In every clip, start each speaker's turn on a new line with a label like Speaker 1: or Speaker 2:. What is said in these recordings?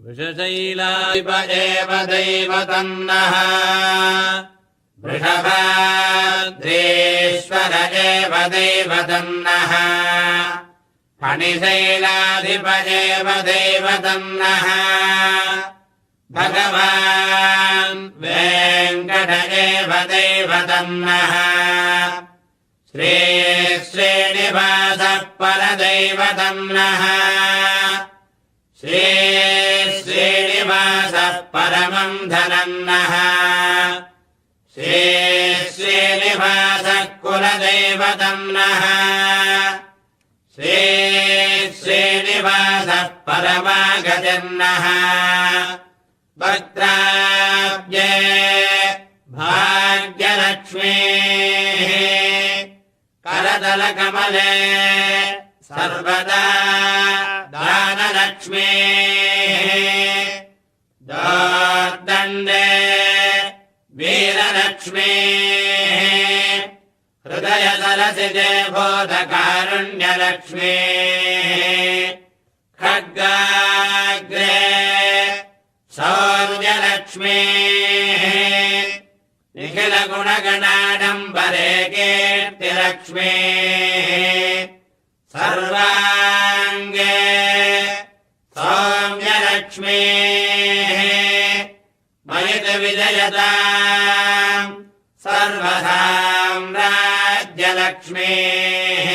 Speaker 1: वृषशैलाधिप एव दैवतन्नः वृषभाद्रेश्वर एव दैवतन्नः फणिशैलाधिप एव दैवतन्नः भगवान् वेङ्कट एव दैवतन्नः श्रीनिवासः परदैवतन्नः श्रीनिवासः परमं धनन्नः श्रीनिवासः कुलदैवतन्नः श्रीनिवासः परमागजन्नः भद्राब्जे भाग्यलक्ष्मीः करतलकमले सर्वदा दानलक्ष्मीः दोर्दण्डे वीरलक्ष्मीः हृदयसरसिजे बोधकारुण्यलक्ष्मीः खड्गाग्रे शौर्यलक्ष्मीः निखिलगुणगणाडम्बरे कीर्तिलक्ष्मीः सर्वाङ्गे सौम्यलक्ष्मीः मयितविजयताम् सर्वसाम्राज्यलक्ष्मीः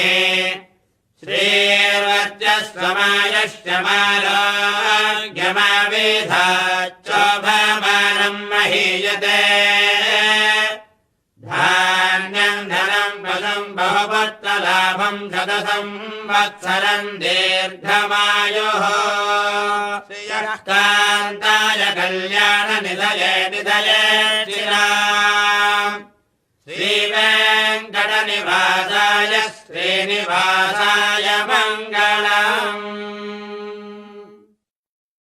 Speaker 1: श्रीर्वर्चस्वमायश्चमारोग्यमावेधाच्चोभमानम् महीयते धान्यम् धनम् पदम् बहुपत्तलाभम् शतसंवत्सरम् दीर्घमायुः श्रियः कान्ताय कल्याणनिधये श्रीवेङ्कटनिवासाय श्रीनिवासाय